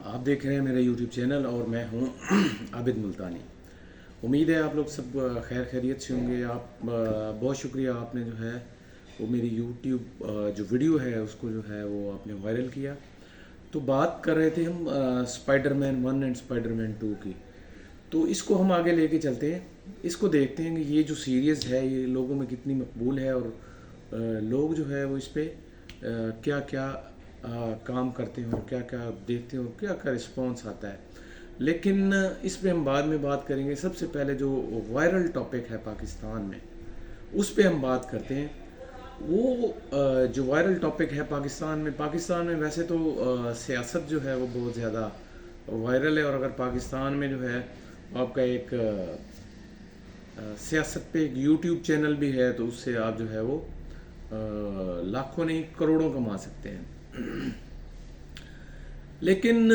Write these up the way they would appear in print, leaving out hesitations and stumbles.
آپ دیکھ رہے ہیں میرا یوٹیوب چینل اور میں ہوں عابد ملتانی. امید ہے آپ لوگ سب خیر خیریت سے ہوں گے. آپ بہت شکریہ، آپ نے جو ہے وہ میری یوٹیوب جو ویڈیو ہے اس کو جو ہے وہ آپ نے وائرل کیا. تو بات کر رہے تھے ہم Spider Man 1 and Spider Man 2 کی. تو اس کو ہم آگے لے کے چلتے ہیں، اس کو دیکھتے ہیں کہ یہ جو سیریز ہے یہ لوگوں میں کتنی مقبول ہے اور لوگ جو ہے وہ اس پہ کیا کیا کام کرتے ہیں اور کیا کیا دیکھتے ہیں اور کیا کیا رسپانس آتا ہے. لیکن اس پہ ہم بعد میں بات کریں گے. سب سے پہلے جو وائرل ٹاپک ہے پاکستان میں اس پہ ہم بات کرتے ہیں. وہ جو وائرل ٹاپک ہے پاکستان میں ویسے تو سیاست جو ہے وہ بہت زیادہ وائرل ہے. اور اگر پاکستان میں جو ہے آپ کا ایک سیاست پہ ایک یوٹیوب چینل بھی ہے تو اس سے آپ جو ہے وہ لاکھوں نہیں کروڑوں کما سکتے ہیں. لیکن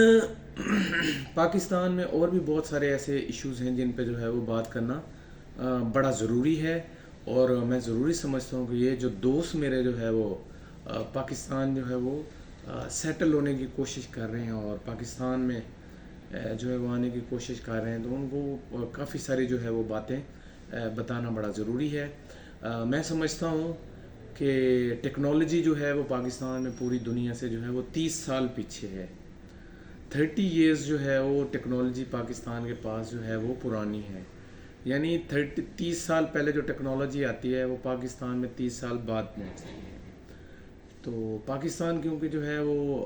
پاکستان میں اور بھی بہت سارے ایسے ایشوز ہیں جن پہ جو ہے وہ بات کرنا بڑا ضروری ہے. اور میں ضروری سمجھتا ہوں کہ یہ جو دوست میرے جو ہے وہ پاکستان جو ہے وہ سیٹل ہونے کی کوشش کر رہے ہیں اور پاکستان میں جو ہے وہ آنے کی کوشش کر رہے ہیں، تو ان کو کافی ساری جو ہے وہ باتیں بتانا بڑا ضروری ہے. میں سمجھتا ہوں کہ ٹیکنالوجی جو ہے وہ پاکستان میں پوری دنیا سے جو ہے وہ 30 سال پیچھے ہے. 30 ایئرز جو ہے وہ ٹیکنالوجی پاکستان کے پاس جو ہے وہ پرانی ہے. یعنی 30 سال پہلے جو ٹیکنالوجی آتی ہے وہ پاکستان میں 30 سال بعد پہنچتی ہے. تو پاکستان کیونکہ جو ہے وہ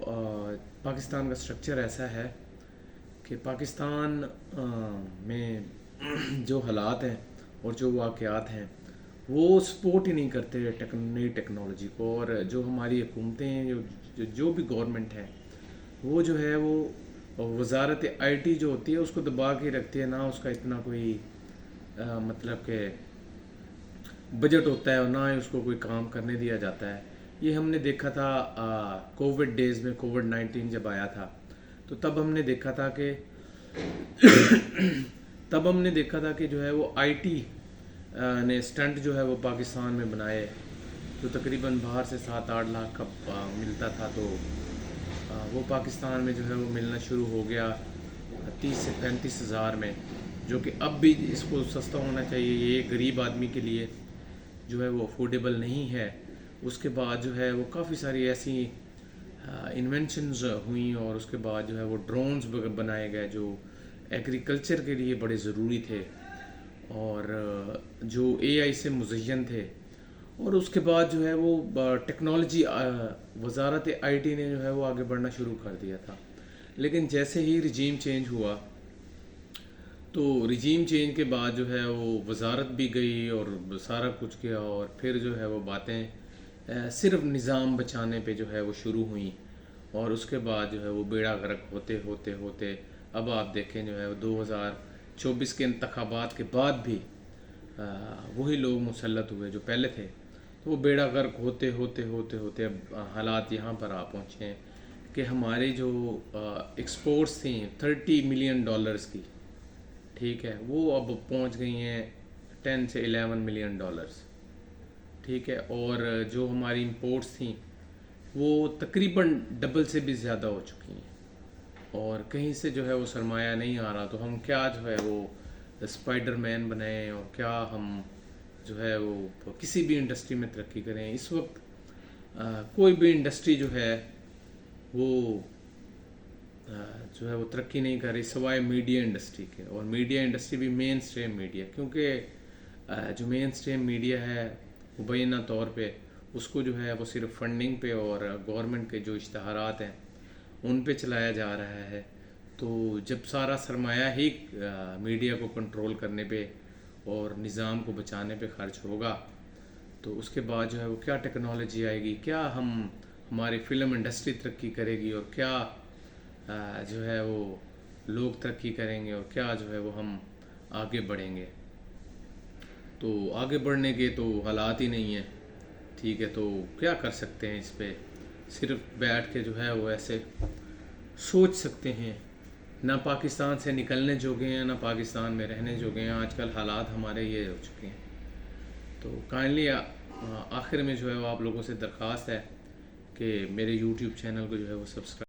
پاکستان کا سٹرکچر ایسا ہے کہ پاکستان میں جو حالات ہیں اور جو واقعات ہیں وہ سپورٹ ہی نہیں کرتے نئی ٹیکنالوجی کو. اور جو ہماری حکومتیں ہیں جو بھی گورنمنٹ ہے وہ جو ہے وہ وزارت آئی ٹی جو ہوتی ہے اس کو دبا کے رکھتی ہے. نہ اس کا اتنا کوئی مطلب کہ بجٹ ہوتا ہے اور نہ ہی اس کو کوئی کام کرنے دیا جاتا ہے. یہ ہم نے دیکھا تھا کووڈ ڈیز میں، کووڈ-19 جب آیا تھا تو تب ہم نے دیکھا تھا کہ جو ہے وہ آئی ٹی نے اسٹنٹ جو ہے وہ پاکستان میں بنائے جو تقریباً باہر سے 7-8 لاکھ کا ملتا تھا تو وہ پاکستان میں جو ہے وہ ملنا شروع ہو گیا 30 سے 35 ہزار میں، جو کہ اب بھی اس کو سستا ہونا چاہیے. یہ غریب آدمی کے لیے جو ہے وہ افورڈیبل نہیں ہے. اس کے بعد جو ہے وہ کافی ساری ایسی انوینشنز ہوئیں اور اس کے بعد جو ہے وہ ڈرونز بنائے گئے جو ایگریکلچر کے لیے بڑے ضروری تھے اور جو اے آئی سے مزین تھے. اور اس کے بعد جو ہے وہ ٹیکنالوجی وزارت آئی ٹی نے جو ہے وہ آگے بڑھنا شروع کر دیا تھا. لیکن جیسے ہی رجیم چینج ہوا تو رجیم چینج کے بعد جو ہے وہ وزارت بھی گئی اور سارا کچھ کیا اور پھر جو ہے وہ باتیں صرف نظام بچانے پہ جو ہے وہ شروع ہوئیں. اور اس کے بعد جو ہے وہ بیڑا غرق ہوتے اب آپ دیکھیں جو ہے وہ 2024 کے انتخابات کے بعد بھی وہی لوگ مسلط ہوئے جو پہلے تھے. تو وہ بیڑا غرق ہوتے اب حالات یہاں پر آ پہنچے ہیں کہ ہماری جو ایکسپورٹس تھیں $30 ملین کی، ٹھیک ہے، وہ اب پہنچ گئی ہیں 10 سے 11 ملین ڈالرز، ٹھیک ہے. اور جو ہماری امپورٹس تھیں وہ تقریباً ڈبل سے بھی زیادہ ہو چکی ہیں اور کہیں سے جو ہے وہ سرمایہ نہیں آ رہا. تو ہم کیا جو ہے وہ اسپائڈر مین بنائیں اور کیا ہم جو ہے وہ کسی بھی انڈسٹری میں ترقی کریں. اس وقت کوئی بھی انڈسٹری جو ہے وہ ترقی نہیں کر رہی سوائے میڈیا انڈسٹری کے. اور میڈیا انڈسٹری بھی مین سٹریم میڈیا، کیونکہ جو مین سٹریم میڈیا ہے مبینہ طور پہ اس کو جو ہے وہ صرف فنڈنگ پہ اور گورنمنٹ کے جو اشتہارات ہیں ان پہ چلایا جا رہا ہے. تو جب سارا سرمایہ ہی میڈیا کو کنٹرول کرنے پہ اور نظام کو بچانے پہ خرچ ہوگا تو اس کے بعد جو ہے وہ کیا ٹیکنالوجی آئے گی، کیا ہماری فلم انڈسٹری ترقی کرے گی اور کیا جو ہے وہ لوگ ترقی کریں گے اور کیا جو ہے وہ ہم آگے بڑھیں گے. تو آگے بڑھنے کے تو حالات ہی نہیں ہیں، ٹھیک ہے. تو کیا کر سکتے ہیں اس پہ؟ صرف بیٹھ کے جو ہے وہ ایسے سوچ سکتے ہیں. نہ پاکستان سے نکلنے جوگے ہیں نہ پاکستان میں رہنے جوگے ہیں. آج کل حالات ہمارے یہ ہو چکے ہیں. تو کائنڈلی آخر میں جو ہے وہ آپ لوگوں سے درخواست ہے کہ میرے یوٹیوب چینل کو جو ہے وہ سبسکرائب